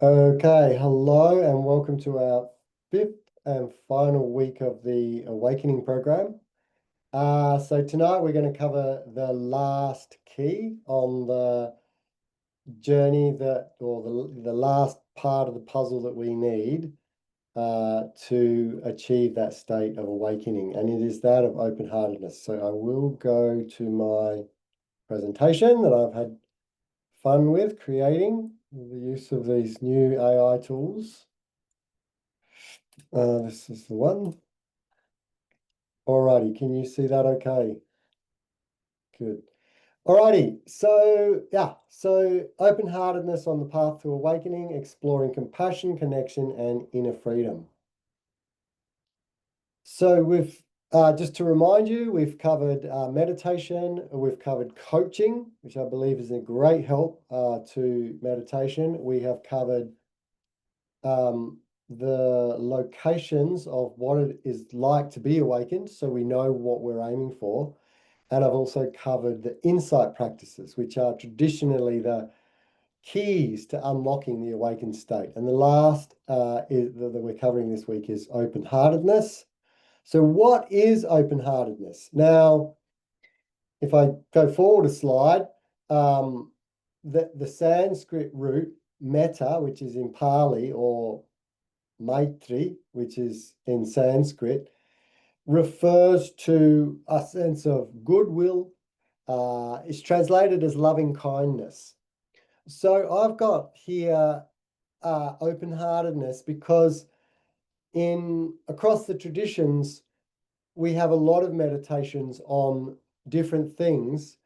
Okay, hello and welcome to our fifth and final week of the Awakening program. So tonight we're going to cover the last key on the journey or the last part of the puzzle that we need to achieve that state of awakening, and it is that of open-heartedness. So I will go to my presentation that I've had fun with creating with the use of these new AI tools. This is the one. Alrighty, can you see that okay? Good. Alrighty, so open-heartedness on the path to awakening, exploring compassion, connection, and inner freedom. So just to remind you, we've covered meditation, we've covered coaching, which I believe is a great help to meditation. We have covered the locations of what it is like to be awakened, so we know what we're aiming for. And I've also covered the insight practices, which are traditionally the keys to unlocking the awakened state. And the last that we're covering this week is open-heartedness. So what is open-heartedness? Now, if I go forward a slide, the Sanskrit root metta, which is in Pali, or Maitri, which is in Sanskrit, refers to a sense of goodwill. It's translated as loving kindness. So I've got here open-heartedness because across the traditions, we have a lot of meditations on different things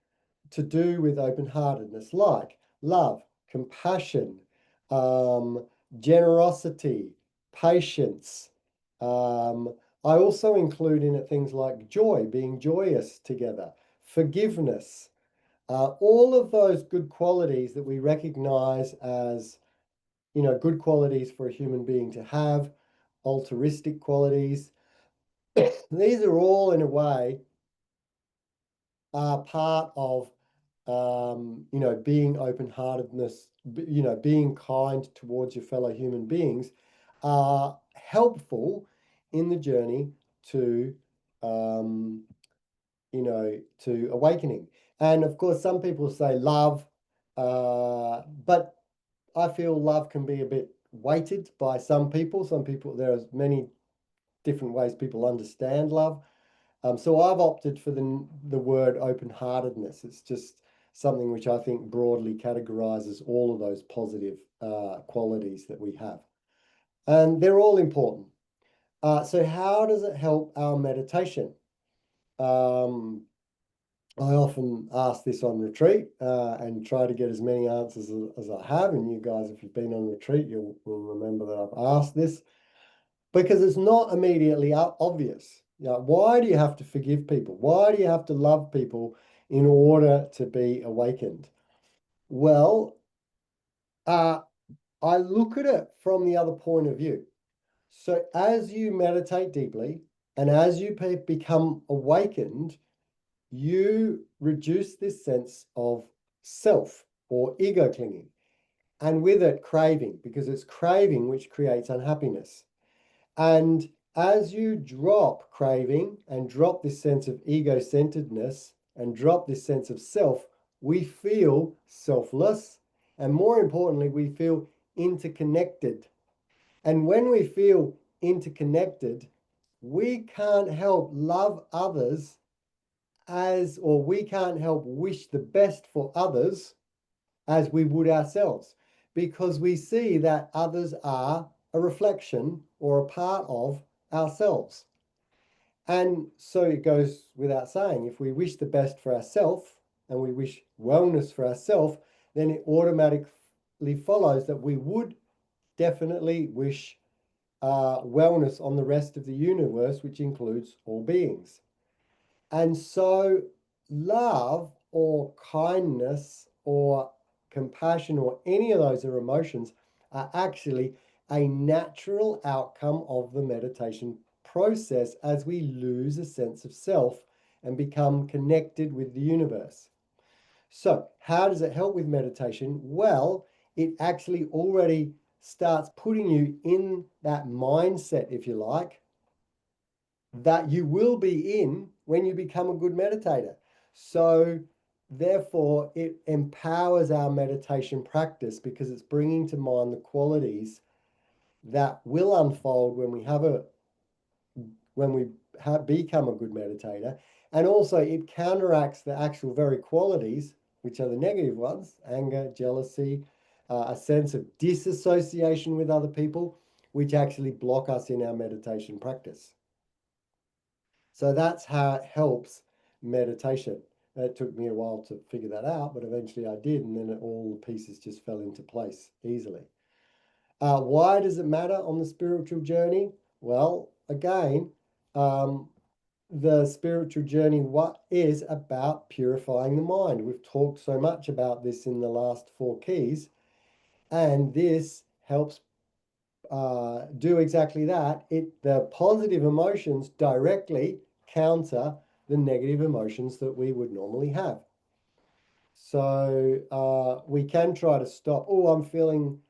to do with open-heartedness, like love, compassion, generosity, patience. I also include in it things like joy, being joyous together, forgiveness, all of those good qualities that we recognize as, good qualities for a human being to have, altruistic qualities. These are all, in a way, part of being open-heartedness, being kind towards your fellow human beings, are helpful in the journey to, to awakening. And of course, some people say love, but I feel love can be a bit weighted by some people. There are many different ways people understand love. So I've opted for the word open-heartedness. It's just something which I think broadly categorizes all of those positive qualities that we have. And they're all important. So how does it help our meditation? I often ask this on retreat and try to get as many answers as I have. And you guys, if you've been on retreat, you'll remember that I've asked this, because it's not immediately obvious. Why do you have to forgive people? Why do you have to love people in order to be awakened? Well, I look at it from the other point of view. So as you meditate deeply and as you become awakened, you reduce this sense of self or ego clinging, and with it craving, because it's craving which creates unhappiness. And as you drop craving and drop this sense of ego-centeredness and drop this sense of self, we feel selfless. And more importantly, we feel interconnected. And when we feel interconnected, we can't help love others or we can't help wish the best for others as we would ourselves, because we see that others are a reflection or a part of ourselves. And so it goes without saying, if we wish the best for ourselves and we wish wellness for ourselves, then it automatically follows that we would definitely wish wellness on the rest of the universe, which includes all beings. And so love or kindness or compassion or any of those are emotions are actually a natural outcome of the meditation process as we lose a sense of self and become connected with the universe. So how does it help with meditation? Well, it actually already starts putting you in that mindset, if you like, that you will be in when you become a good meditator. So therefore, it empowers our meditation practice because it's bringing to mind the qualities that will unfold when we become a good meditator. And also it counteracts the actual very qualities, which are the negative ones: anger, jealousy, a sense of disassociation with other people, which actually block us in our meditation practice. So that's how it helps meditation. It took me a while to figure that out, but eventually I did, and then all the pieces just fell into place easily. Why does it matter on the spiritual journey? Well, again, the spiritual journey is about purifying the mind. We've talked so much about this in the last 4 keys, and this helps do exactly that. The positive emotions directly counter the negative emotions that we would normally have. So we can try to stop. Oh, I'm feeling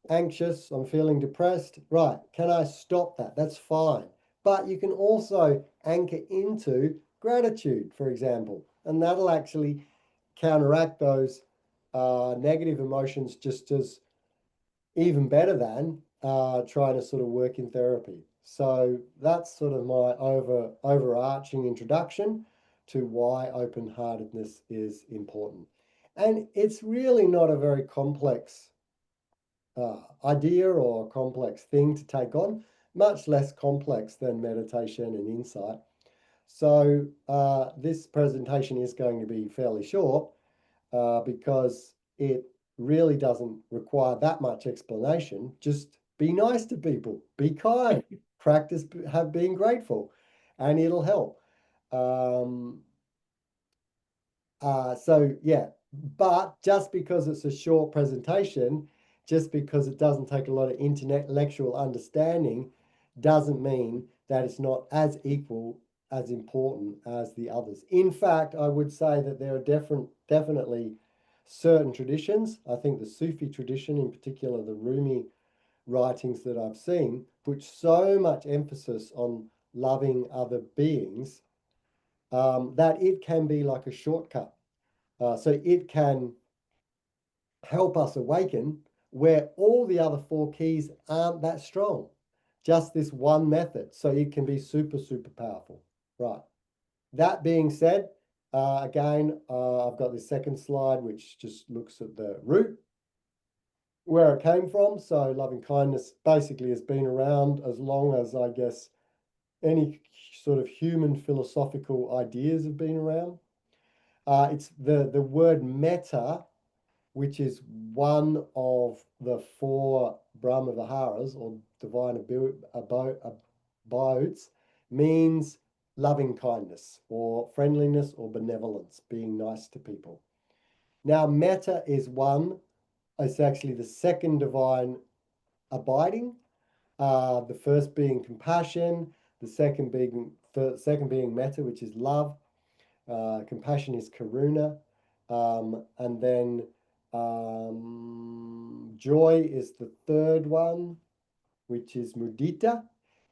anxious, I'm feeling depressed. Right, can I stop that? That's fine. But you can also anchor into gratitude, for example, and that'll actually counteract those negative emotions just as even better than trying to sort of work in therapy. So that's sort of my overarching introduction to why open-heartedness is important. And it's really not a very complex idea or complex thing to take on, much less complex than meditation and insight. So this presentation is going to be fairly short because it really doesn't require that much explanation. Just be nice to people, be kind, practice have been grateful, and it'll help. Um, so yeah, but just because it's a short presentation, just because it doesn't take a lot of intellectual understanding, doesn't mean that it's not as equal, as important as the others. In fact, I would say that there are definitely certain traditions. I think the Sufi tradition, in particular, the Rumi writings that I've seen, put so much emphasis on loving other beings that it can be like a shortcut. So it can help us awaken where all the other 4 keys aren't that strong. Just this one method. So it can be super, super powerful. Right. That being said, again, I've got this second slide, which just looks at the root, where it came from. So loving kindness basically has been around as long as, I guess, any sort of human philosophical ideas have been around. It's the word metta, which is one of the 4 Brahma Viharas or divine abodes, means loving kindness or friendliness or benevolence, being nice to people. Now, metta is it's actually the second divine abiding, the first being compassion, the second being metta, which is love. Compassion is karuna, and then joy is the third one, which is mudita,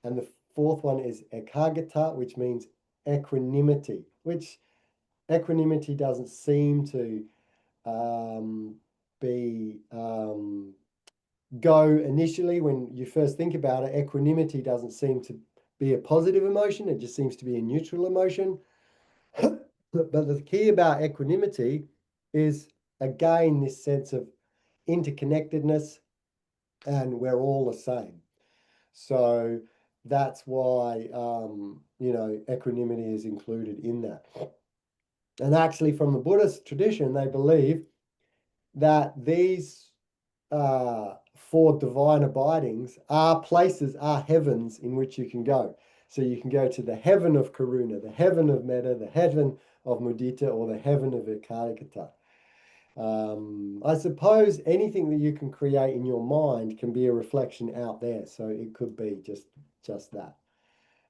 and the fourth one is ekagata, which means equanimity, which equanimity doesn't seem to be go initially when you first think about it. Equanimity doesn't seem to be a positive emotion. It just seems to be a neutral emotion. But the key about equanimity is, again, this sense of interconnectedness, and we're all the same. So that's why, equanimity is included in that. And actually, from the Buddhist tradition, they believe that these 4 divine abidings are places, are heavens in which you can go. So you can go to the heaven of karuna, the heaven of metta, the heaven of mudita, or the heaven of ekagata. I suppose anything that you can create in your mind can be a reflection out there. So it could be just that.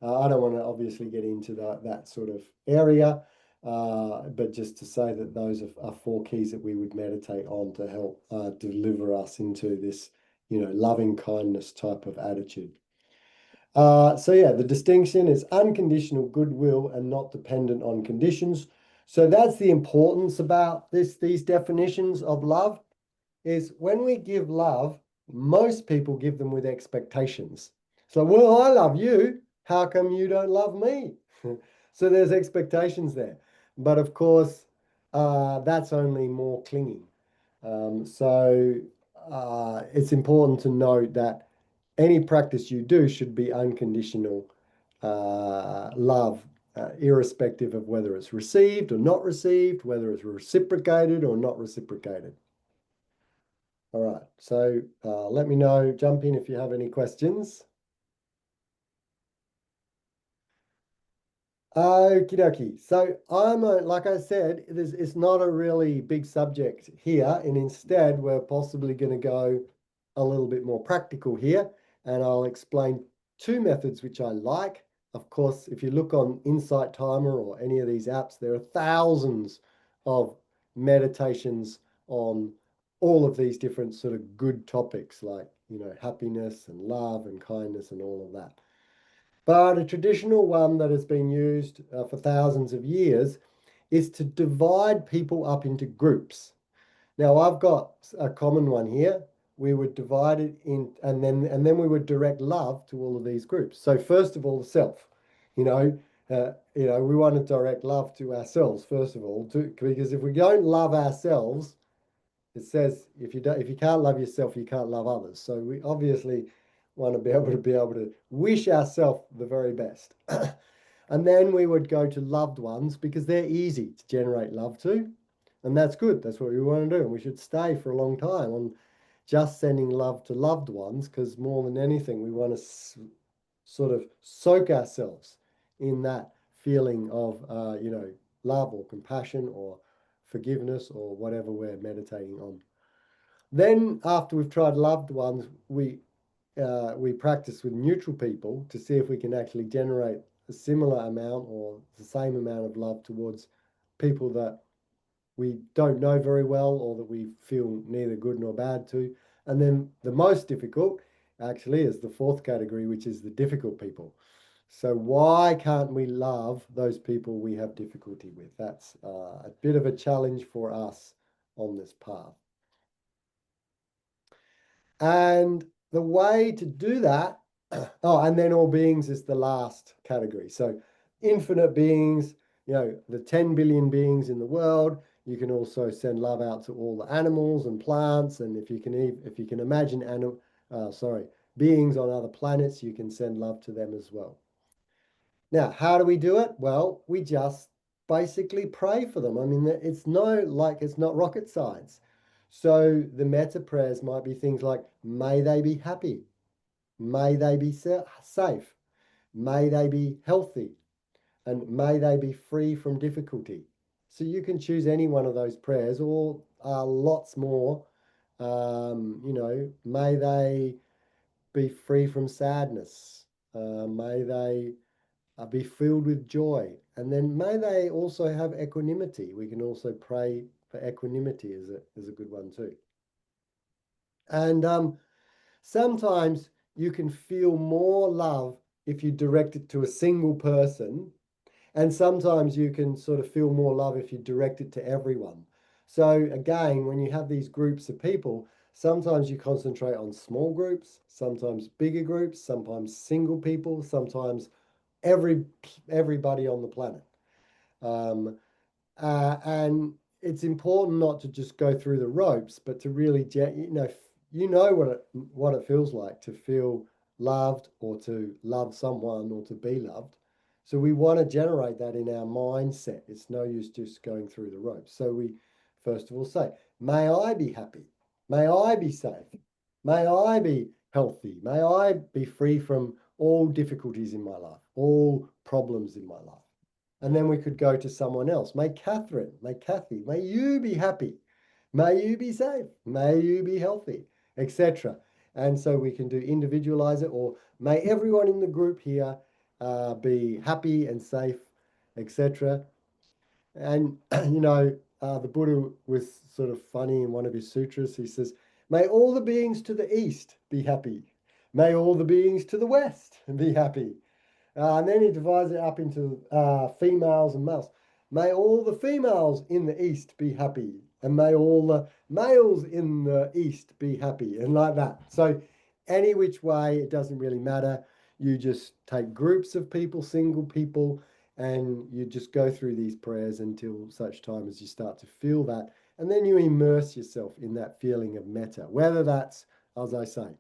I don't want to obviously get into that sort of area, but just to say that those are 4 keys that we would meditate on to help deliver us into this loving kindness type of attitude. So yeah, the distinction is unconditional goodwill and not dependent on conditions. So that's the importance about these definitions of love is when we give love, most people give them with expectations. So, well, I love you. How come you don't love me? So there's expectations there. But of course, that's only more clinging. So it's important to note that any practice you do should be unconditional love, irrespective of whether it's received or not received, whether it's reciprocated or not reciprocated. All right, so let me know, jump in if you have any questions. Okie dokie. So like I said, it's not a really big subject here, and instead we're possibly going to go a little bit more practical here, and I'll explain two methods which I like. Of course, if you look on Insight Timer or any of these apps, there are thousands of meditations on all of these different sort of good topics like, happiness and love and kindness and all of that. But a traditional one that has been used for thousands of years is to divide people up into groups. Now I've got a common one here. We would divide it in, and then we would direct love to all of these groups. So first of all, the self. We want to direct love to ourselves first of all, because if we don't love ourselves, it says if you can't love yourself, you can't love others. So we obviously want to be able to wish ourselves the very best. And then we would go to loved ones because they're easy to generate love to. And that's good. That's what we want to do. And we should stay for a long time on just sending love to loved ones because more than anything, we want to sort of soak ourselves in that feeling of, love or compassion or forgiveness or whatever we're meditating on. Then, after we've tried loved ones, we practice with neutral people to see if we can actually generate a similar amount or the same amount of love towards people that we don't know very well or that we feel neither good nor bad to. And then the most difficult actually is the fourth category, which is the difficult people. So why can't we love those people we have difficulty with? That's a bit of a challenge for us on this path. And the way to do that, oh, and then all beings is the last category. So infinite beings, the 10 billion beings in the world. You can also send love out to all the animals and plants. And if you can imagine beings on other planets, you can send love to them as well. Now, how do we do it? Well, we just basically pray for them. I mean, it's not rocket science. So the metta prayers might be things like, may they be happy, may they be safe, may they be healthy, and may they be free from difficulty. So you can choose any one of those prayers or lots more. May they be free from sadness. May they be filled with joy. And then may they also have equanimity. We can also pray for equanimity is a good one too. And sometimes you can feel more love if you direct it to a single person. And sometimes you can sort of feel more love if you direct it to everyone. So again, when you have these groups of people, sometimes you concentrate on small groups, sometimes bigger groups, sometimes single people, sometimes everybody on the planet. Um, and it's important not to just go through the ropes, but to really, what it feels like to feel loved or to love someone or to be loved. So we want to generate that in our mindset. It's no use just going through the ropes. So we first of all say, may I be happy? May I be safe? May I be healthy? May I be free from all difficulties in my life, all problems in my life? And then we could go to someone else. May Kathy, may you be happy. May you be safe. May you be healthy, etc. And so we can do individualize it, or may everyone in the group here be happy and safe, etc. And the Buddha was sort of funny in one of his sutras. He says, May all the beings to the east be happy. May all the beings to the west be happy. And then he divides it up into females and males. May all the females in the east be happy, and may all the males in the east be happy, and like that. So, any which way, it doesn't really matter. You just take groups of people, single people, and you just go through these prayers until such time as you start to feel that. And then you immerse yourself in that feeling of metta, whether that's, as I say,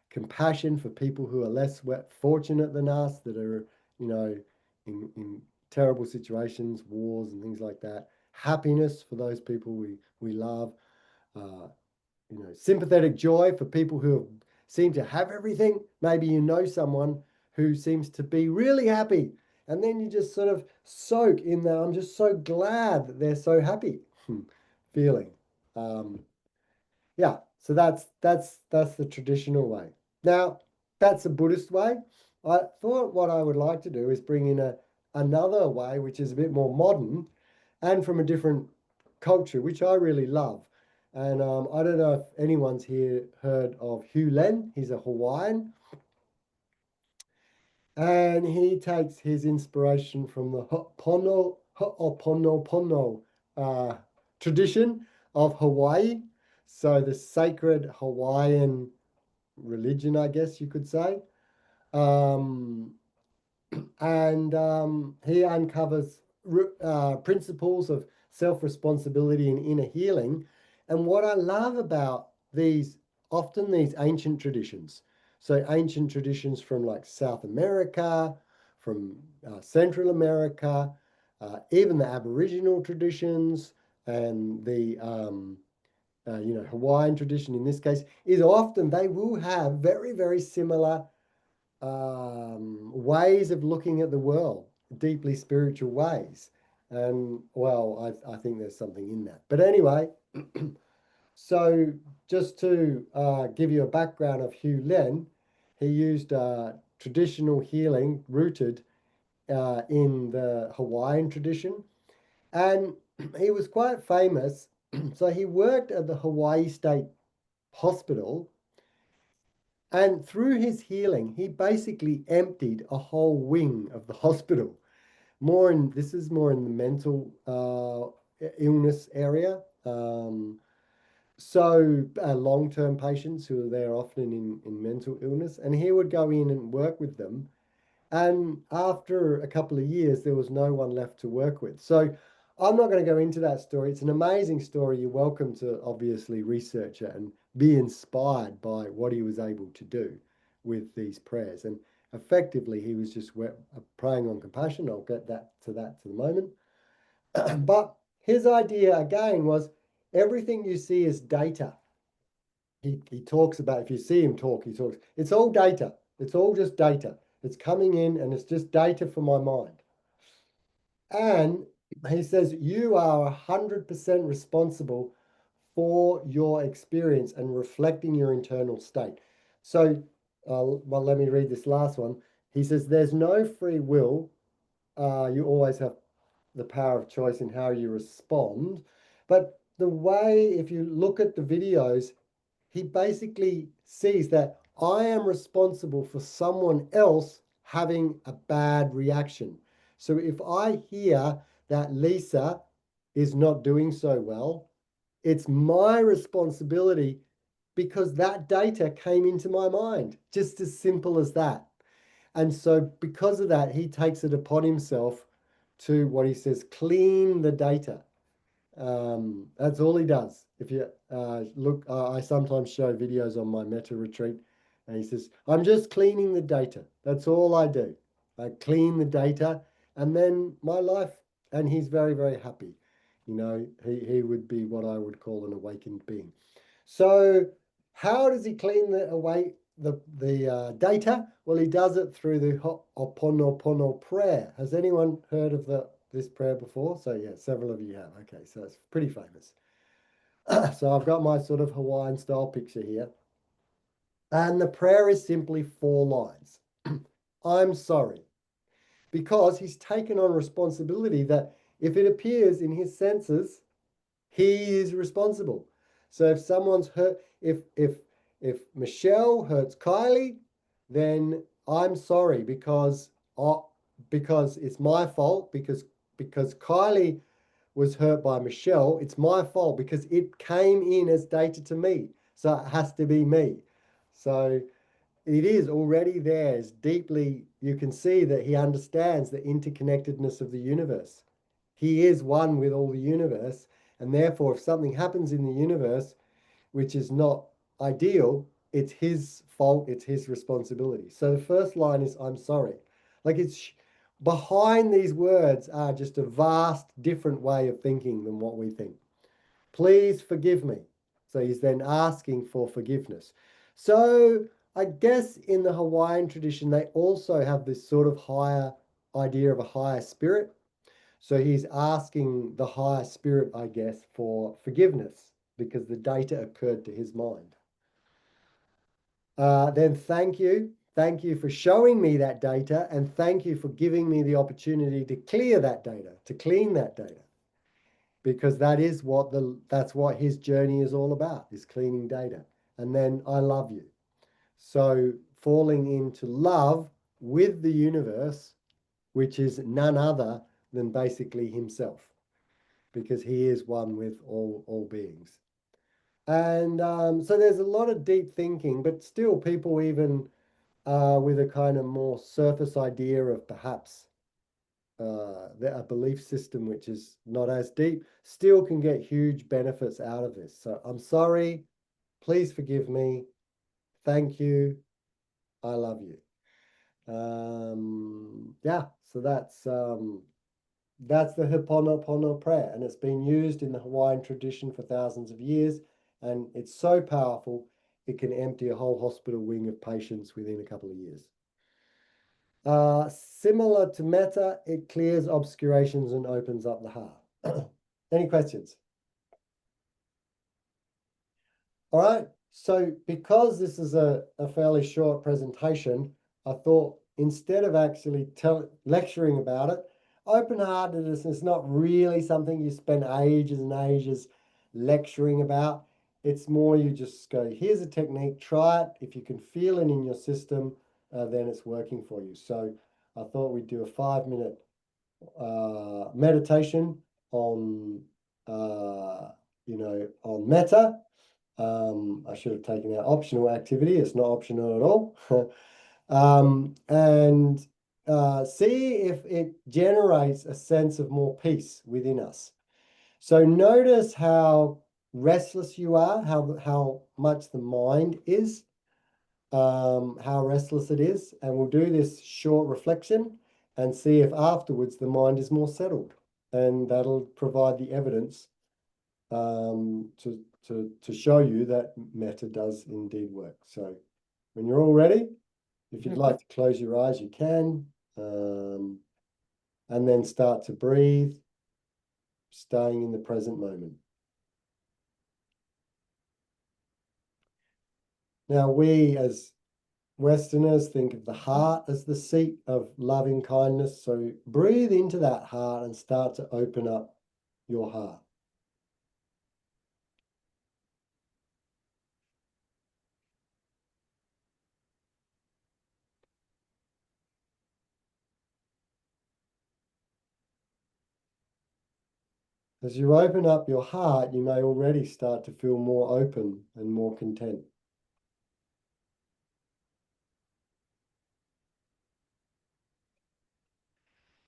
compassion for people who are less fortunate than us, that are, in terrible situations, wars and things like that. Happiness for those people we love. Uh, sympathetic joy for people who seem to have everything. Maybe you know someone who seems to be really happy, and then you just sort of soak in that. I'm just so glad that they're so happy feeling. Um, yeah, so that's the traditional way. Now, that's the Buddhist way. I thought what I would like to do is bring in another way, which is a bit more modern and from a different culture, which I really love. And I don't know if anyone's here heard of Hugh Len. He's a Hawaiian, and he takes his inspiration from the Ho'oponopono tradition of Hawaii. So the sacred Hawaiian religion, I guess you could say. Um, and he uncovers principles of self-responsibility and inner healing. And what I love about often these ancient traditions, so ancient traditions from like South America, from Central America, even the Aboriginal traditions and the Hawaiian tradition in this case, is often they will have very, very similar ways of looking at the world, deeply spiritual ways. And well, I think there's something in that. But anyway, so just to give you a background of Hugh Len, he used traditional healing rooted in the Hawaiian tradition. And he was quite famous. So he worked at the Hawaii State Hospital. And through his healing, he basically emptied a whole wing of the hospital. This is more in the mental illness area. So long-term patients who are there often in mental illness, and he would go in and work with them. And after a couple of years, there was no one left to work with. So I'm not going to go into that story. It's an amazing story. You're welcome to obviously research it and be inspired by what he was able to do with these prayers. And effectively, he was just praying on compassion. I'll get to the moment. But his idea again was everything you see is data. He talks about, if you see him talk, he talks, it's all data. It's all just data. It's coming in and it's just data for my mind. And he says, you are 100% responsible for your experience and reflecting your internal state. So, well, let me read this last one. He says, there's no free will. You always have the power of choice in how you respond. But the way, if you look at the videos, he basically sees that I am responsible for someone else having a bad reaction. So if I hear that Lisa is not doing so well, it's my responsibility because that data came into my mind, just as simple as that. And so because of that, he takes it upon himself to what he says, clean the data. That's all he does. If you look, I sometimes show videos on my meta retreat, and he says, I'm just cleaning the data. That's all I do. I clean the data, and then my life, and he's very, very happy. He would be what I would call an awakened being. So how does he clean the data? Well, he does it through the Ho'oponopono prayer. Has anyone heard of this prayer before? So yeah, several of you have. Okay, so it's pretty famous. So I've got my sort of Hawaiian style picture here. And the prayer is simply 4 lines. I'm sorry. Because he's taken on responsibility that if it appears in his senses, he is responsible. So if someone's hurt, if Michelle hurts Kylie, then I'm sorry because it's my fault because Kylie was hurt by Michelle. It's my fault because it came in as data to me. So it has to be me. So it is already there. It's deeply, you can see that he understands the interconnectedness of the universe. He is one with all the universe. And therefore, if something happens in the universe, which is not ideal, it's his fault, it's his responsibility. So the first line is, I'm sorry. Like it's behind these words are just a vast different way of thinking than what we think. Please forgive me. So he's then asking for forgiveness. So I guess in the Hawaiian tradition, they also have this sort of higher idea of a higher spirit. So he's asking the higher spirit, I guess, for forgiveness because the data occurred to his mind. Then thank you. Thank you for showing me that data, and thank you for giving me the opportunity to clear that data, to clean that data, because that's what his journey is all about, is cleaning data. And then I love you. So falling into love with the universe, which is none other than basically himself, because he is one with all beings. And so there's a lot of deep thinking, but still people even with a kind of more surface idea of perhaps a belief system which is not as deep still can get huge benefits out of this. So I'm sorry, please forgive me, thank you, I love you. Yeah, so that's the Ho'oponopono prayer, and it's been used in the Hawaiian tradition for thousands of years, and it's so powerful it can empty a whole hospital wing of patients within a couple of years. Similar to metta, it clears obscurations and opens up the heart. Any questions? All right. So because this is a fairly short presentation, I thought instead of actually lecturing about it, open-heartedness is not really something you spend ages and ages lecturing about. It's more you just go, here's a technique, try it. If you can feel it in your system, then it's working for you. So I thought we'd do a 5-minute meditation on, on metta. I should have taken out optional activity. It's not optional at all. And see if it generates a sense of more peace within us. So notice how restless you are, how much the mind is, how restless it is. And we'll do this short reflection and see if afterwards the mind is more settled. And that'll provide the evidence to show you that metta does indeed work. So when you're all ready, if you'd like to close your eyes, you can. And then start to breathe, staying in the present moment. Now, we as Westerners think of the heart as the seat of loving kindness. So breathe into that heart and start to open up your heart. As you open up your heart, you may already start to feel more open and more content.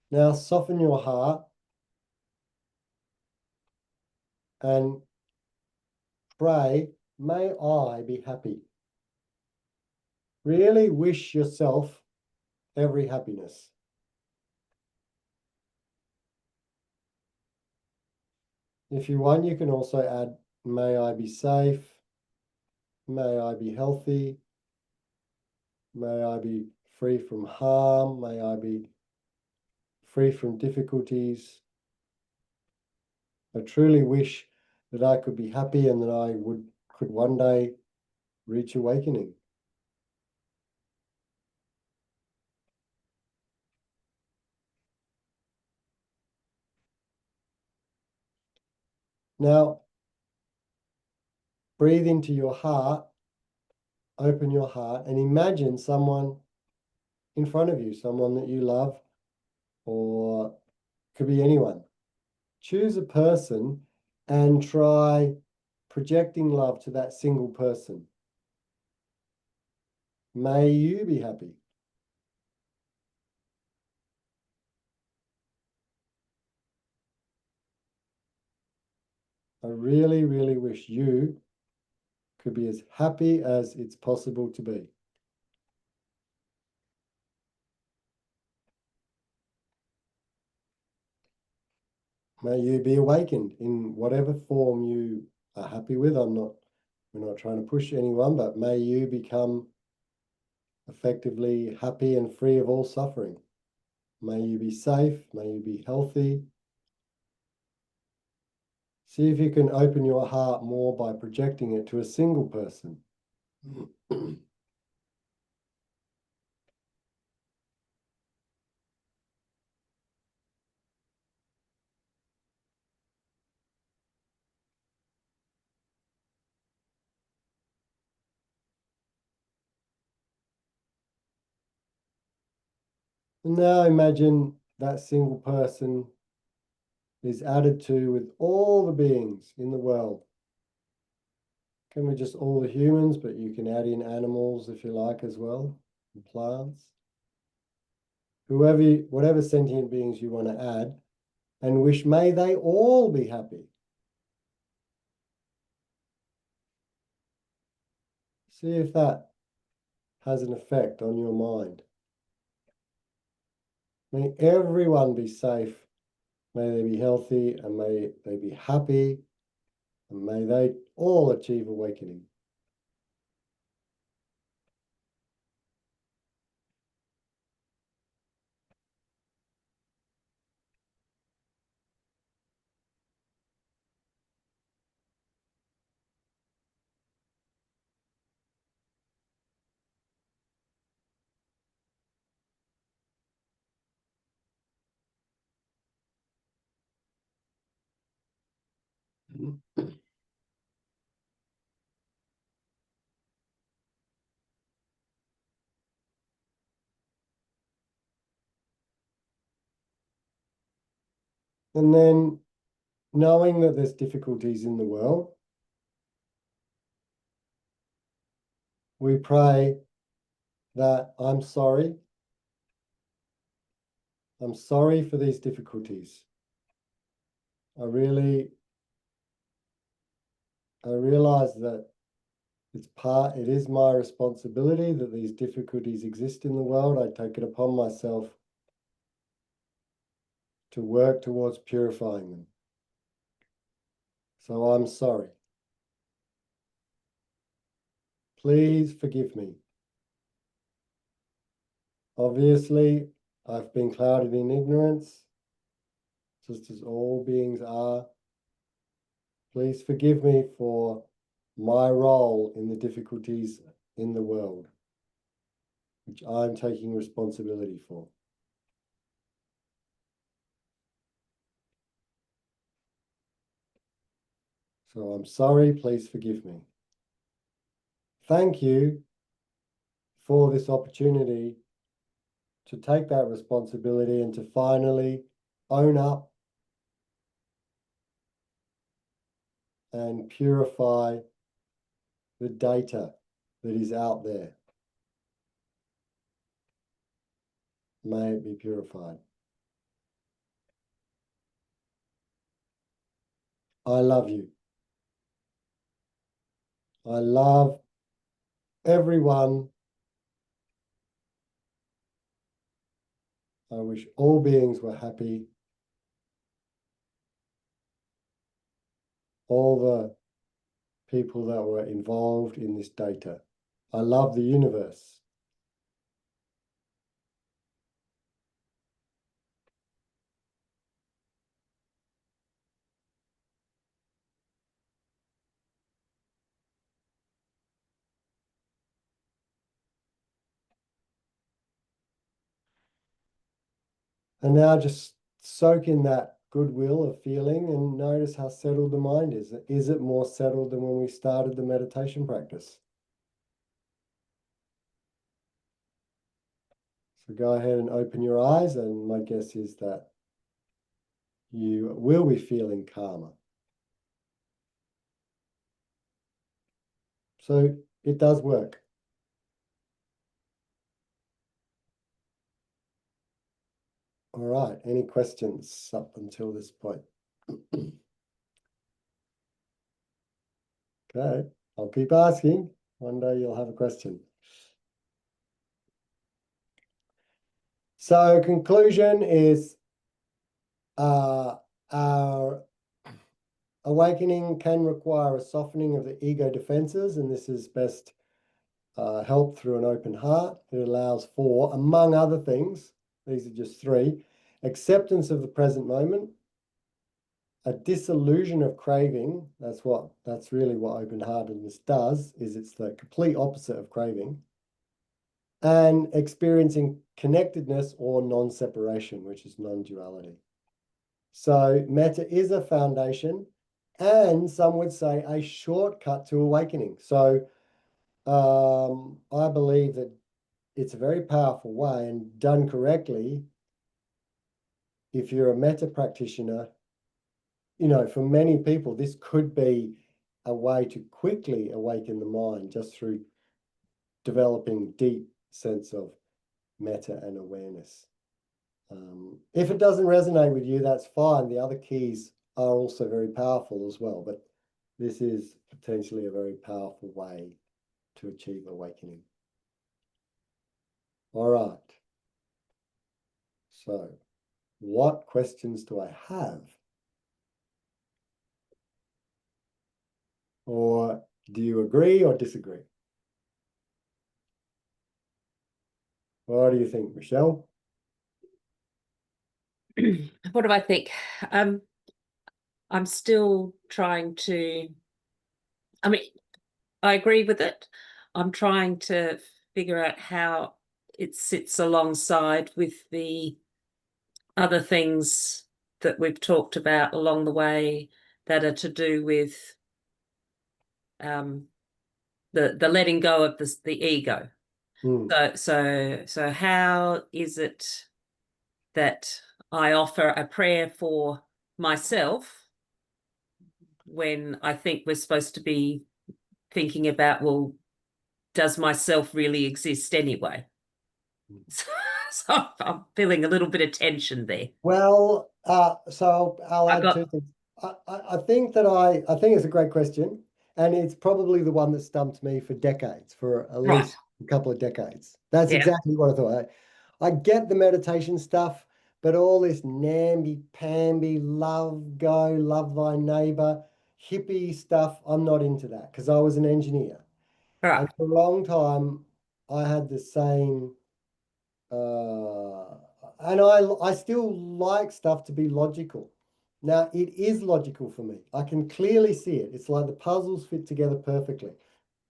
Now soften your heart and pray, may I be happy. Really wish yourself every happiness. If you want, you can also add, may I be safe, may I be healthy, may I be free from harm, may I be free from difficulties. I truly wish that I could be happy and that I could one day reach awakening. Now, breathe into your heart, open your heart, and imagine someone in front of you, someone that you love, or could be anyone. Choose a person and try projecting love to that single person. May you be happy. I really, really wish you could be as happy as it's possible to be. May you be awakened in whatever form you are happy with. We're not trying to push anyone, but may you become effectively happy and free of all suffering. May you be safe. May you be healthy. See if you can open your heart more by projecting it to a single person. Now imagine that single person is added to with all the beings in the world. Can be just all the humans, but you can add in animals if you like as well, and plants. Whatever sentient beings you want to add, and wish may they all be happy. See if that has an effect on your mind. May everyone be safe, may they be healthy, and may they be happy, and may they all achieve awakening. And then knowing that there's difficulties in the world, we pray that I'm sorry for these difficulties. I realize that it is my responsibility that these difficulties exist in the world. I take it upon myself to work towards purifying them. So I'm sorry. Please forgive me. Obviously, I've been clouded in ignorance, just as all beings are. Please forgive me for my role in the difficulties in the world, which I'm taking responsibility for. So I'm sorry, please forgive me. Thank you for this opportunity to take that responsibility and to finally own up and purify the data that is out there. May it be purified. I love you. I love everyone. I wish all beings were happy. All the people that were involved in this data. I love the universe. And now just soak in that goodwill of feeling and notice how settled the mind is. Is it more settled than when we started the meditation practice? So go ahead and open your eyes, and my guess is that you will be feeling calmer. So it does work. All right, any questions up until this point? Okay, I'll keep asking. One day you'll have a question. So conclusion is our awakening can require a softening of the ego defenses, and this is best helped through an open heart. It allows for, among other things, these are just three: acceptance of the present moment, a disillusion of craving. That's really what open-heartedness does, is it's the complete opposite of craving, and experiencing connectedness or non-separation, which is non-duality. So metta is a foundation, and some would say a shortcut to awakening. So I believe that it's a very powerful way, and done correctly, if you're a metta practitioner, you know, for many people, this could be a way to quickly awaken the mind just through developing deep sense of metta and awareness. If it doesn't resonate with you, that's fine. The other keys are also very powerful as well, but this is potentially a very powerful way to achieve awakening. All right. So, what questions do I have? Or do you agree or disagree? What do you think, Michelle? What do I think? I'm still trying to, I mean, I agree with it. I'm trying to figure out how it sits alongside with the other things that we've talked about along the way that are to do with the letting go of the ego. So how is it that I offer a prayer for myself when I think we're supposed to be thinking about, well, does myself really exist anyway? So I'm feeling a little bit of tension there. Well, so I'll add two things. I think it's a great question, and it's probably the one that stumped me for decades, for at least a couple of decades. That's exactly what I thought. I get the meditation stuff, but all this namby-pamby, love thy neighbor, hippie stuff, I'm not into that because I was an engineer. Right. And for a long time, I had the same, and I still like stuff to be logical. Now, it is logical for me. I can clearly see it. It's like the puzzles fit together perfectly.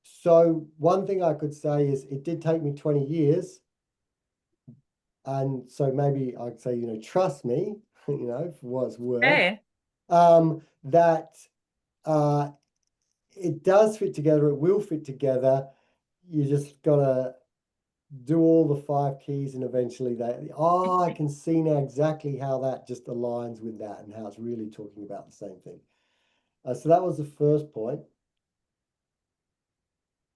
So one thing I could say is it did take me 20 years. And so maybe I'd say, you know, trust me, you know, for what it's worth, that it does fit together. It will fit together. You just got to do all the 5 keys, and eventually I can see now exactly how that just aligns with that and how it's really talking about the same thing. So that was the first point.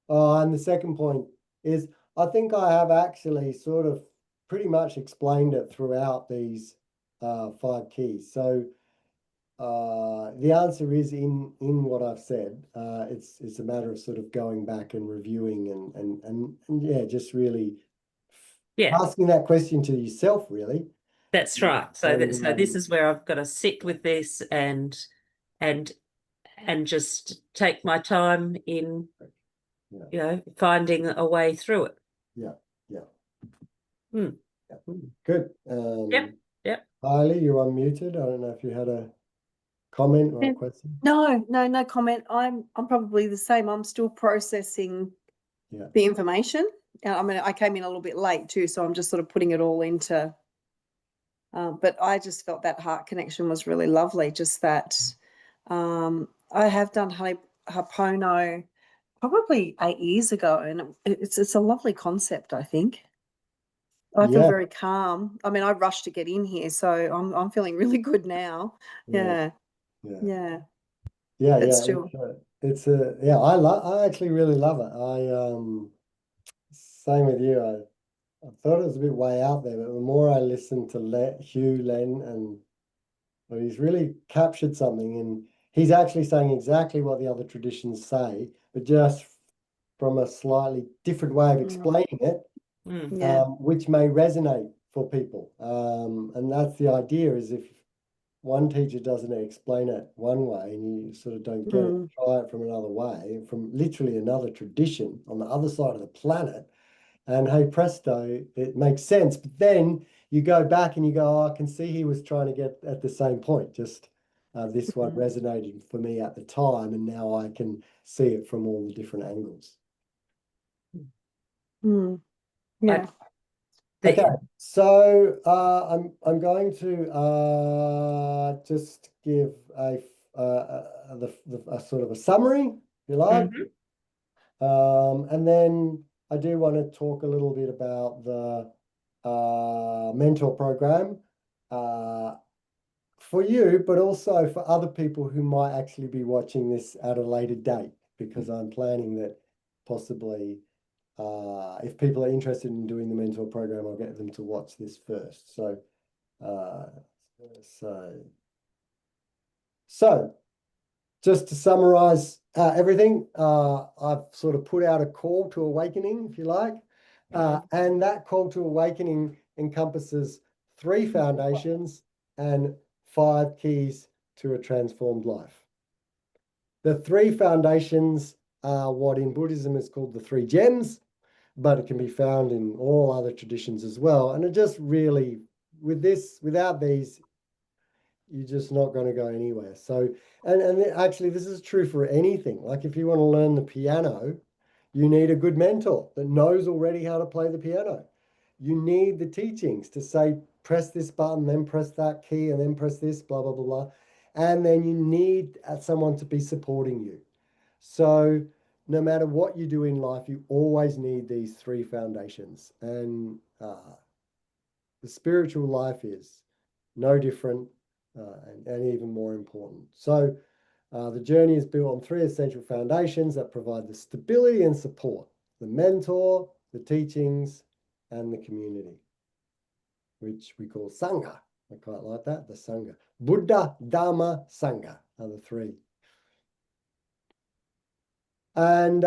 And the second point is, I think I have actually sort of pretty much explained it throughout these 5 keys. So the answer is in what I've said. It's a matter of sort of going back and reviewing and yeah, just really asking that question to yourself, really. That's right. So this is where I've got to sit with this and just take my time in, you know, finding a way through it. Yeah. Yeah. Good. Yep. Hailey, you're unmuted. I don't know if you had a comment or a question. No comment. I'm probably the same. I'm still processing the information. I mean, I came in a little bit late too, so I'm just sort of putting it all into But I just felt that heart connection was really lovely. Just that I have done Hapono probably 8 years ago, and it's a lovely concept, I think. I feel Yeah, very calm. I mean, I rushed to get in here, so I'm feeling really good now. yeah, Yeah, yeah, yeah. yeah, But yeah. still, It's a yeah. I actually really love it. Same with you. I thought it was a bit way out there, but the more I listened to Hugh Len, and well, he's really captured something, and he's actually saying exactly what the other traditions say, but just from a slightly different way of explaining it, yeah. which may resonate for people. And that's the idea: is if one teacher doesn't explain it one way and you sort of don't get it, try it from another way, from literally another tradition on the other side of the planet. And hey, presto, it makes sense. But then you go back and you go, oh, I can see he was trying to get at the same point. Just this one resonated for me at the time, and now I can see it from all the different angles. Yeah. Okay, so I'm going to just give a sort of a summary, if you like, and then I do want to talk a little bit about the mentor program for you, but also for other people who might actually be watching this at a later date, because I'm planning that possibly if people are interested in doing the mentor program, I'll get them to watch this first. So, so just to summarize everything, I've sort of put out a call to awakening, if you like, and that call to awakening encompasses 3 foundations and 5 keys to a transformed life. The 3 foundations are what in Buddhism is called the 3 gems, but it can be found in all other traditions as well. And it just really, without these, you're just not going to go anywhere. So, and actually, this is true for anything. Like if you want to learn the piano, you need a good mentor that knows already how to play the piano. You need the teachings to say, press this button, then press that key, and then press this, blah, blah, blah, blah. And then you need someone to be supporting you. So no matter what you do in life, you always need these 3 foundations. And the spiritual life is no different and even more important. So the journey is built on 3 essential foundations that provide the stability and support: the mentor, the teachings, and the community, which we call Sangha. I quite like that, the Sangha. Buddha, Dharma, Sangha are the 3. And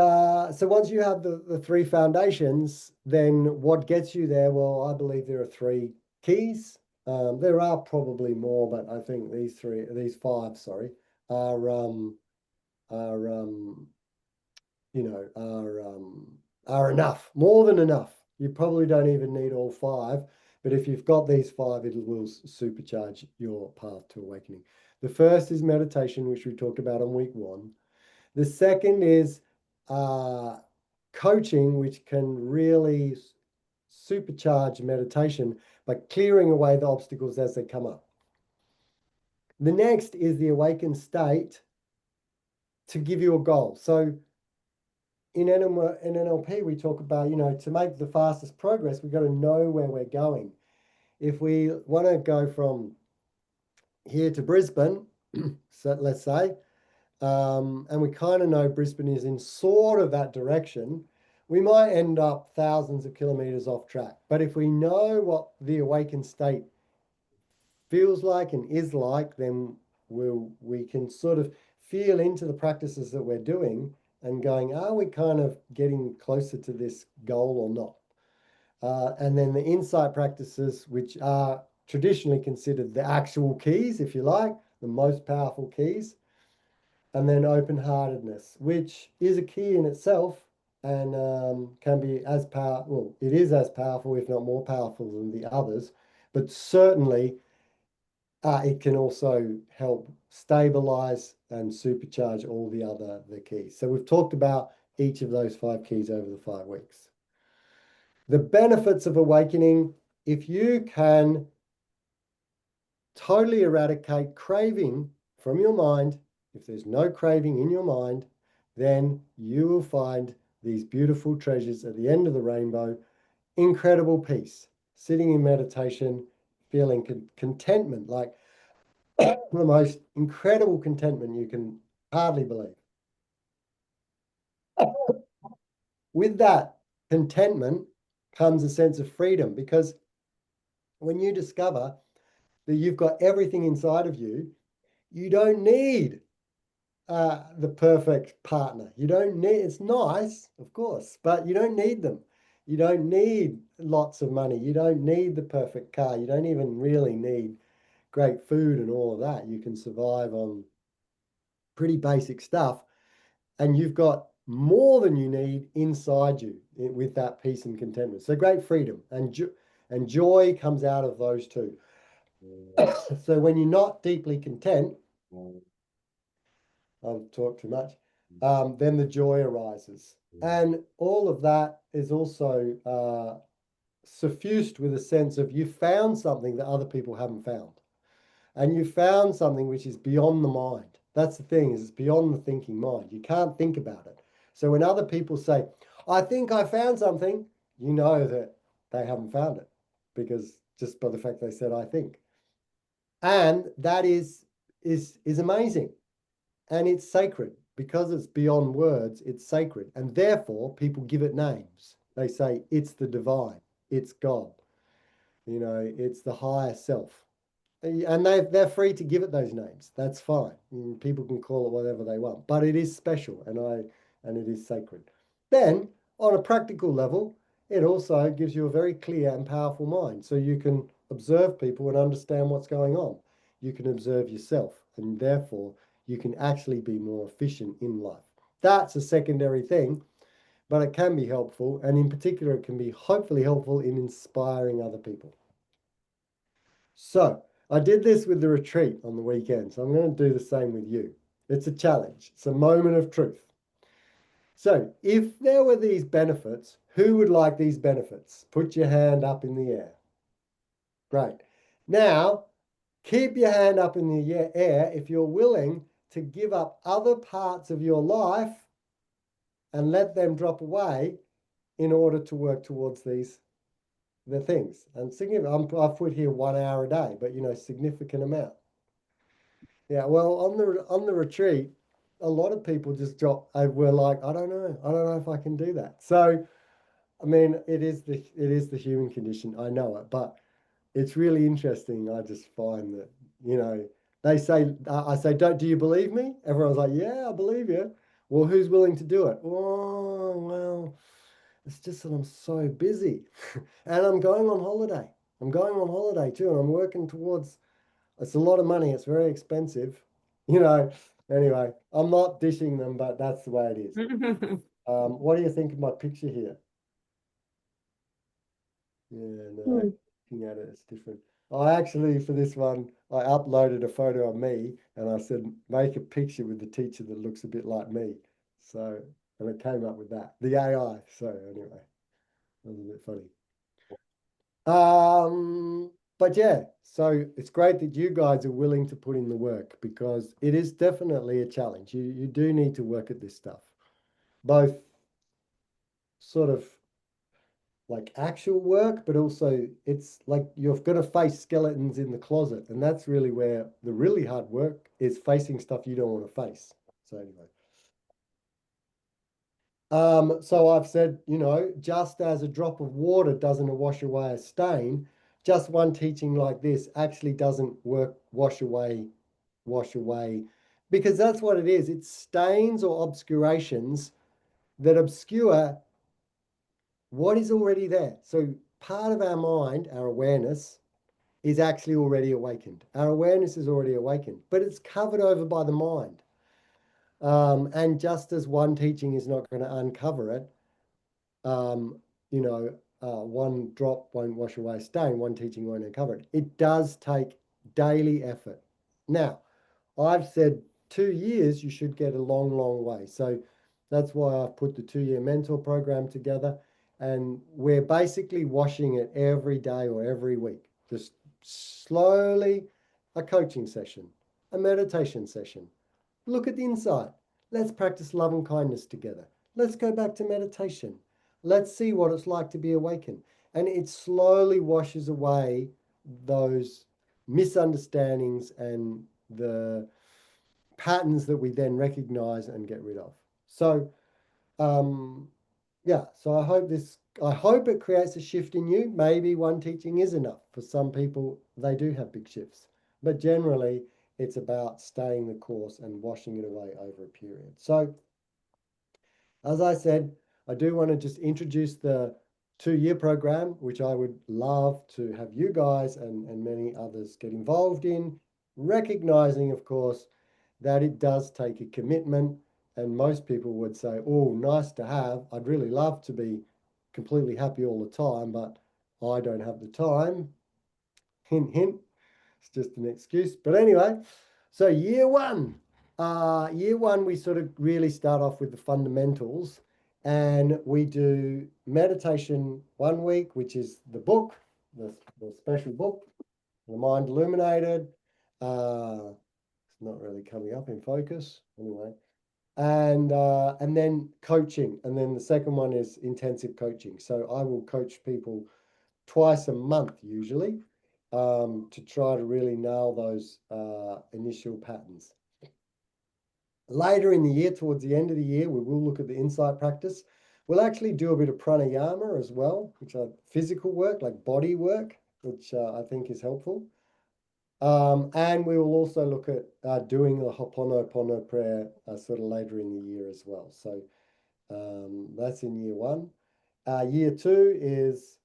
so once you have the 3 foundations, then what gets you there? Well, I believe there are 3 keys. There are probably more, but I think these 5, sorry, are are enough, more than enough. You probably don't even need all 5, but if you've got these 5, it will supercharge your path to awakening. The first is meditation, which we talked about on week 1. The second is coaching, which can really supercharge meditation by clearing away the obstacles as they come up. The next is the awakened state to give you a goal. So in NLP, we talk about, to make the fastest progress, we've got to know where we're going. If we want to go from here to Brisbane, so let's say, and we kind of know Brisbane is in sort of that direction, we might end up thousands of kilometers off track. But if we know what the awakened state feels like and is like, then we can sort of feel into the practices that we're doing and going, are we kind of getting closer to this goal or not? And then the insight practices, which are traditionally considered the actual keys, if you like, the most powerful keys. And then open-heartedness, which is a key in itself and can be as powerful. Well, it is as powerful, if not more powerful than the others, but certainly it can also help stabilize and supercharge all the keys. So we've talked about each of those 5 keys over the 5 weeks. The benefits of awakening: if you can totally eradicate craving from your mind. If there's no craving in your mind, then you will find these beautiful treasures at the end of the rainbow, incredible peace, sitting in meditation, feeling contentment, like the most incredible contentment you can hardly believe. With that contentment comes a sense of freedom, because when you discover that you've got everything inside of you, you don't need the perfect partner. You don't need, it's nice, of course, but you don't need them. You don't need lots of money. You don't need the perfect car. You don't even really need great food and all of that. You can survive on pretty basic stuff, and you've got more than you need inside you with that peace and contentment. So great freedom and joy comes out of those two. So when you're not deeply content, I've talked too much, then the joy arises. And all of that is also suffused with a sense of you found something that other people haven't found. And you found something which is beyond the mind. That's the thing, is it's beyond the thinking mind. You can't think about it. So when other people say, I think I found something, you know that they haven't found it, because just by the fact they said, I think. And that is amazing. And it's sacred. Because it's beyond words, it's sacred. And therefore, people give it names. They say, it's the divine, it's God, it's the higher self. And they're free to give it those names. That's fine. People can call it whatever they want, but it is special, and it is sacred. Then, on a practical level, it also gives you a very clear and powerful mind, so you can observe people and understand what's going on. You can observe yourself, and therefore you can actually be more efficient in life. That's a secondary thing, but it can be helpful, and in particular, it can be hopefully helpful in inspiring other people. So I did this with the retreat on the weekend, so I'm going to do the same with you. It's a challenge. It's a moment of truth. So if there were these benefits, who would like these benefits? Put your hand up in the air. Great. Now, keep your hand up in the air if you're willing to give up other parts of your life and let them drop away in order to work towards the things. And I've put here 1 hour a day, but significant amount. Yeah, well, on the retreat, a lot of people just were like, I don't know if I can do that. So, I mean, it is the human condition. I know it, but it's really interesting. I just find that, they say, I say, do you believe me? Everyone's like, yeah, I believe you. Well, who's willing to do it? Oh, well, it's just that I'm so busy and I'm going on holiday. I'm going on holiday too, and I'm working towards, it's a lot of money. It's very expensive, Anyway, I'm not dishing them, but that's the way it is. What do you think of my picture here? Yeah, no, looking at it, it's different. I actually, for this one, I uploaded a photo of me and I said, make a picture with the teacher that looks a bit like me. So, and it came up with that, the AI. So anyway, that was a bit funny. But yeah, so it's great that you guys are willing to put in the work, because it is definitely a challenge. You do need to work at this stuff, both sort of like actual work, but also it's like you're going to face skeletons in the closet, and that's really where the really hard work is, facing stuff you don't want to face. So anyway. So I've said, just as a drop of water doesn't wash away a stain, just one teaching like this actually doesn't wash away, because that's what it is. It's stains or obscurations that obscure what is already there. So part of our mind, our awareness, is actually already awakened. Our awareness is already awakened, but it's covered over by the mind. And just as one teaching is not going to uncover it, one drop won't wash away a stain, one teaching won't uncover it. It does take daily effort. Now, I've said 2 years, you should get a long, long way. So that's why I've put the 2-year mentor program together. And we're basically washing it every day or every week, just slowly a coaching session, a meditation session. Look at the insight. Let's practice love and kindness together. Let's go back to meditation. Let's see what it's like to be awakened. And it slowly washes away those misunderstandings and the patterns that we then recognize and get rid of. So, yeah, so I hope it creates a shift in you. Maybe one teaching is enough. For some people, they do have big shifts. But generally, it's about staying the course and washing it away over a period. So, as I said, I do want to just introduce the 2-year program, which I would love to have you guys and many others get involved in, recognizing, of course, that it does take a commitment. And most people would say, oh, nice to have. I'd really love to be completely happy all the time, but I don't have the time. Hint, hint. It's just an excuse. But anyway, so year one, we sort of really start off with the fundamentals, and we do meditation 1 week, which is the book, the special book, The Mind Illuminated. It's not really coming up in focus anyway. And then coaching, and then the second one is intensive coaching. So I will coach people twice a month usually, to try to really nail those initial patterns. Later in the year, towards the end of the year, we will look at the insight practice. We'll actually do a bit of pranayama as well, which are physical work, like body work, which I think is helpful. And we will also look at doing the Ho'oponopono prayer sort of later in the year as well. So that's in year one. Year two is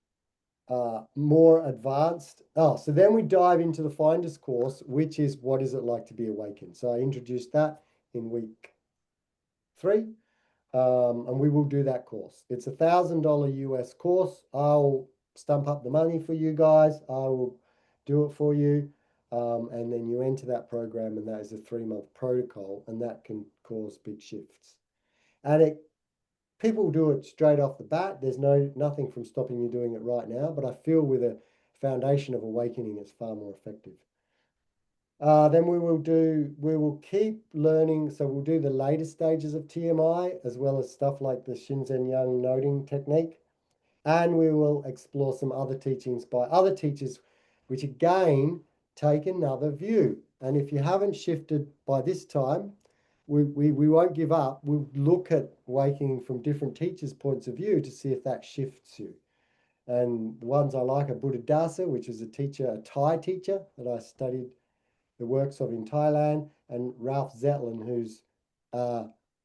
more advanced. So then we dive into the Finders course, which is what is it like to be awakened. So I introduced that in week 3, and we will do that course. It's $1,000 US course. I'll stump up the money for you guys. I will do it for you. And then you enter that program, and that is a 3-month protocol, and that can cause big shifts. And people do it straight off the bat. There's nothing from stopping you doing it right now, but I feel with a foundation of awakening, it's far more effective. Then we will keep learning. So we'll do the later stages of TMI, as well as stuff like the Shinzen Yang noting technique. And we will explore some other teachings by other teachers, which again, take another view. And if you haven't shifted by this time, we won't give up. We'll look at awakening from different teachers' points of view to see if that shifts you. And the ones I like are Buddhadasa, which is a Thai teacher that I studied the works of in Thailand, and Ralph Zetlin, who's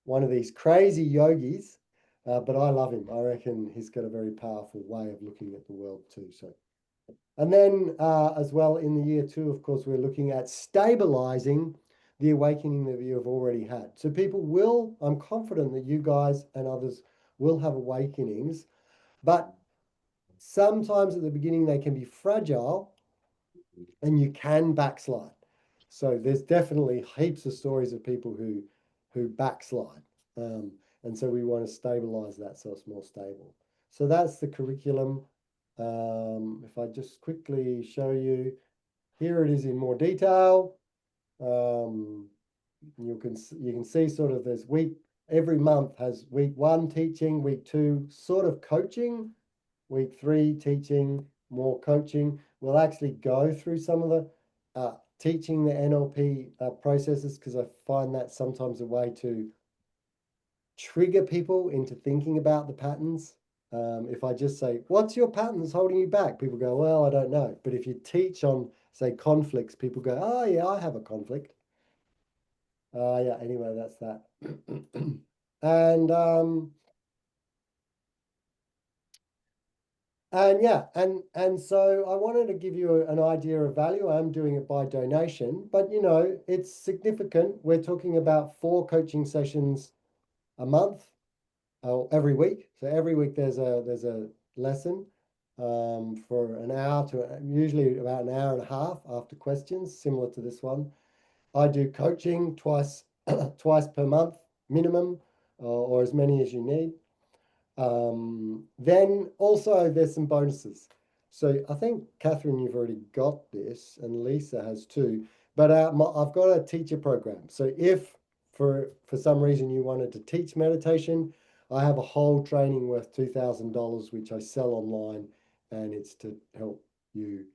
one of these crazy yogis, but I love him. I reckon he's got a very powerful way of looking at the world too. So. And then as well in the year 2, of course, we're looking at stabilizing the awakening that you have already had. So people will, I'm confident that you guys and others will have awakenings, but sometimes at the beginning they can be fragile and you can backslide. So there's definitely heaps of stories of people who backslide. And so we want to stabilize that so it's more stable. So that's the curriculum. If I just quickly show you, here it is in more detail. You can see sort of there's every month has week 1 teaching, week 2 sort of coaching, week 3 teaching, more coaching. We'll actually go through some of the teaching the NLP processes, because I find that sometimes a way to trigger people into thinking about the patterns. If I just say, what's your patterns holding you back? People go, well, I don't know. But if you teach on, say, conflicts, people go, oh, yeah, I have a conflict. Yeah, anyway, that's that. And so I wanted to give you an idea of value. I'm doing it by donation, but it's significant. We're talking about 4 coaching sessions a month, every week. So every week there's a lesson for an hour to usually about an hour and a half after questions, similar to this one. I do coaching twice per month minimum, or as many as you need. Then also there's some bonuses. So I think, Catherine, you've already got this, and Lisa has too. But I've got a teacher program. So if for some reason you wanted to teach meditation, I have a whole training worth $2,000, which I sell online, and it's to help you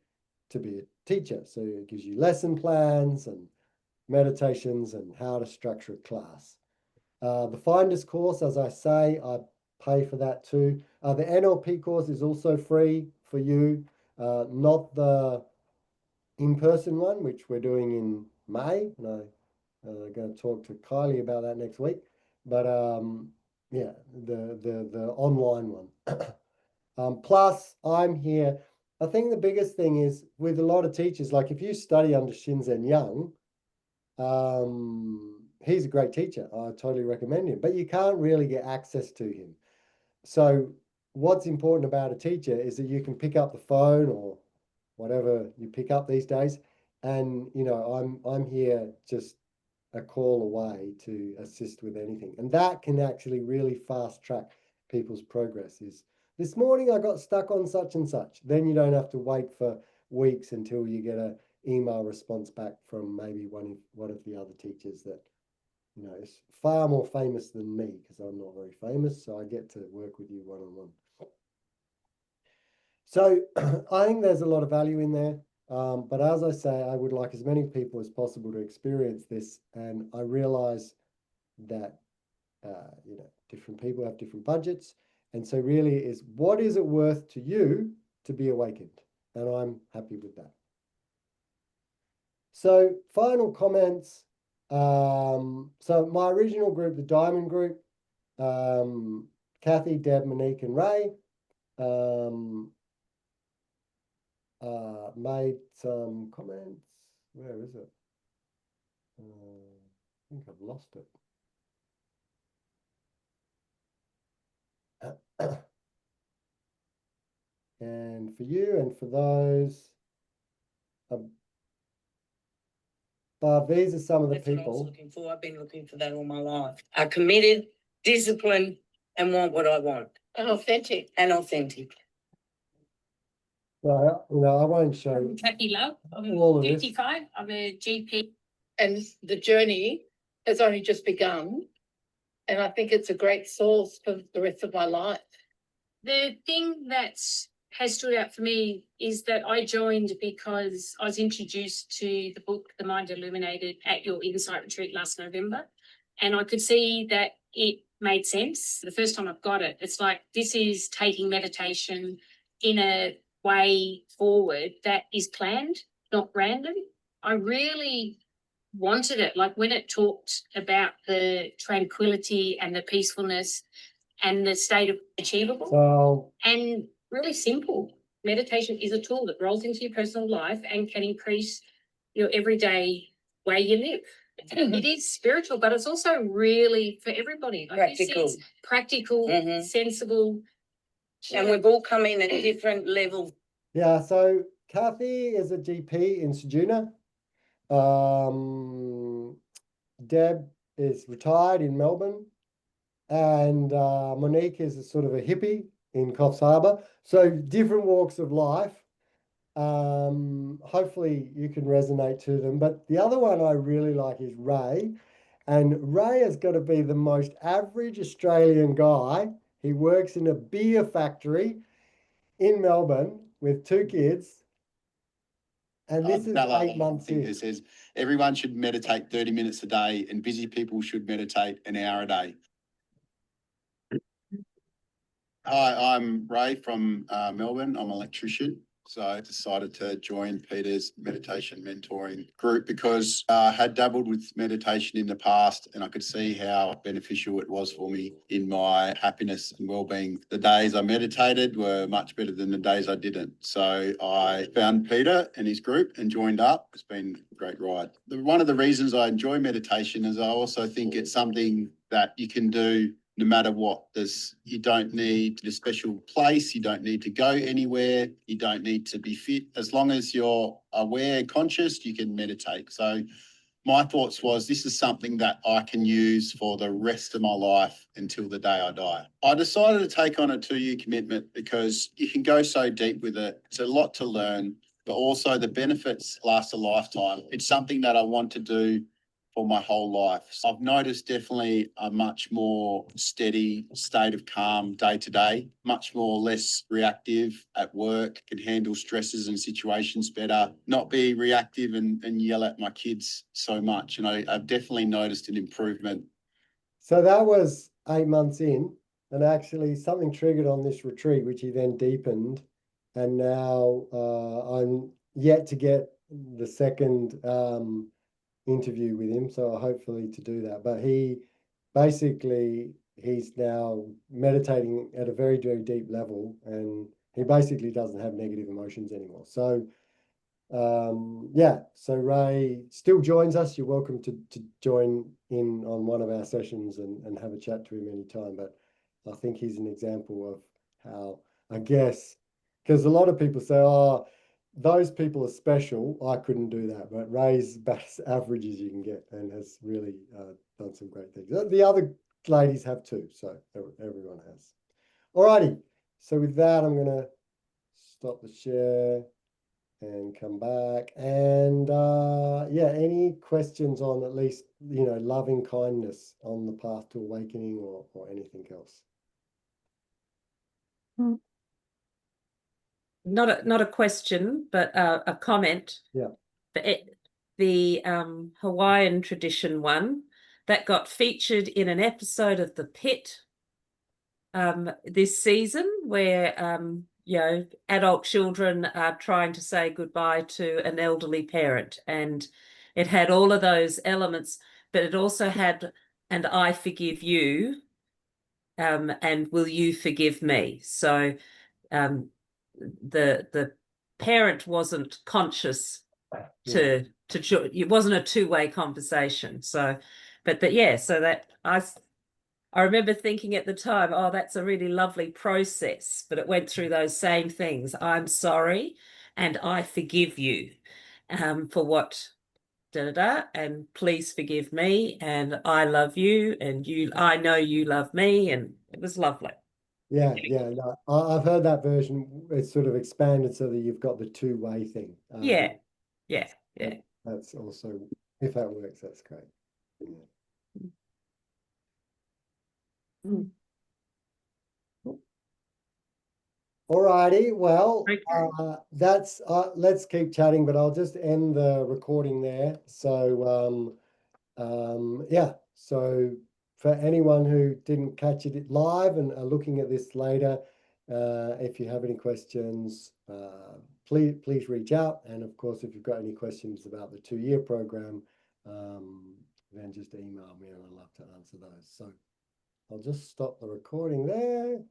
to be a teacher. So it gives you lesson plans and meditations and how to structure a class. The Finders course, as I say, I pay for that too. The NLP course is also free for you, not the in-person one, which we're doing in May, and I'm going to talk to Kylie about that next week. But yeah, the online one. Plus, I'm here. I think the biggest thing is with a lot of teachers, like if you study under Shinzen Young, he's a great teacher. I totally recommend him, but you can't really get access to him. So what's important about a teacher is that you can pick up the phone or whatever you pick up these days. And, you know, I'm here just a call away to assist with anything. And that can actually really fast track people's progress. Is this morning I got stuck on such and such. Then you don't have to wait for weeks until you get an email response back from maybe one of the other teachers that, you know, is far more famous than me, because I'm not very famous. So I get to work with you one-on-one. So I think there's a lot of value in there. But as I say, I would like as many people as possible to experience this. And I realize that, you know, different people have different budgets. And so really is, what is it worth to you to be awakened? And I'm happy with that. So final comments. So my original group, the Diamond Group, Kathy, Deb, Monique, and Ray, made some comments. Where is it? I think I've lost it. And for you and for those, these are some of the people. What I was looking for. I've been looking for that all my life. Are committed, disciplined, and want what I want. And authentic. And authentic. Well, you know, I won't show Kathy Love. I'm all of 55. I'm a GP. And the journey has only just begun. And I think it's a great source for the rest of my life. The thing that has stood out for me is that I joined because I was introduced to the book, The Mind Illuminated, at your Insight Retreat last November. And I could see that it made sense. The first time I've got it, it's like, this is taking meditation in a way forward that is planned, not random. I really wanted it. Like when it talked about the tranquility and the peacefulness and the state of achievable and really simple. Meditation is a tool that rolls into your personal life and can increase your everyday way you live. It is spiritual, but it's also really for everybody. Like Practical. Practical, sensible. And we've all come in at different levels. Yeah, so Kathy is a GP in Ceduna. Deb is retired in Melbourne. And Monique is a sort of a hippie in Coffs Harbour. So different walks of life. Hopefully you can resonate to them. But the other one I really like is Ray. And Ray has got to be the most average Australian guy. He works in a beer factory in Melbourne with 2 kids. And this is 8 months in. It says everyone should meditate 30 minutes a day and busy people should meditate an hour a day. Hi, I'm Ray from Melbourne. I'm an electrician. So I decided to join Peter's meditation mentoring group because I had dabbled with meditation in the past and I could see how beneficial it was for me in my happiness and well-being. The days I meditated were much better than the days I didn't. So I found Peter and his group and joined up. It's been a great ride. One of the reasons I enjoy meditation is I also think it's something that you can do no matter what. You don't need a special place. You don't need to go anywhere. You don't need to be fit. As long as you're aware, conscious, you can meditate. So my thoughts was this is something that I can use for the rest of my life until the day I die. I decided to take on a 2-year commitment because you can go so deep with it. It's a lot to learn, but also the benefits last a lifetime. It's something that I want to do for my whole life. So I've noticed definitely a much more steady state of calm day to day, much more less reactive at work, can handle stresses and situations better, not be reactive and yell at my kids so much. And I've definitely noticed an improvement. So that was 8 months in, and actually something triggered on this retreat, which he then deepened. And now I'm yet to get the second interview with him, so hopefully to do that. But he's now meditating at a very, very deep level, and he basically doesn't have negative emotions anymore. So yeah, so Ray still joins us. You're welcome to join in on one of our sessions and have a chat to him anytime. But I think he's an example of how, I guess, because a lot of people say, oh, those people are special. I couldn't do that, but Ray's about as average as you can get and has really done some great things. The other ladies have too, so everyone has. Alrighty, so with that, I'm going to stop the share and come back. And yeah, any questions on at least, loving kindness on the path to awakening or anything else? Not a question, but a comment. Yeah. The Hawaiian tradition one that got featured in an episode of The Pit this season, where adult children are trying to say goodbye to an elderly parent, and it had all of those elements, but it also had "and I forgive you," and "will you forgive me?" So the parent wasn't conscious to it wasn't a two-way conversation. So, but yeah, so that I remember thinking at the time, oh, that's a really lovely process, but it went through those same things. I'm sorry, and I forgive you for what and please forgive me, and I love you, and I know you love me, and it was lovely. Yeah, no, I've heard that version. It's sort of expanded so that you've got the two-way thing. Yeah. That's also, if that works, that's great. Yeah. Mm. Alrighty, well, Okay. that's let's keep chatting, but I'll just end the recording there. So yeah, so for anyone who didn't catch it live and are looking at this later, if you have any questions, please reach out. And of course, if you've got any questions about the 2-year program, then just email me and I'd love to answer those. So I'll just stop the recording there.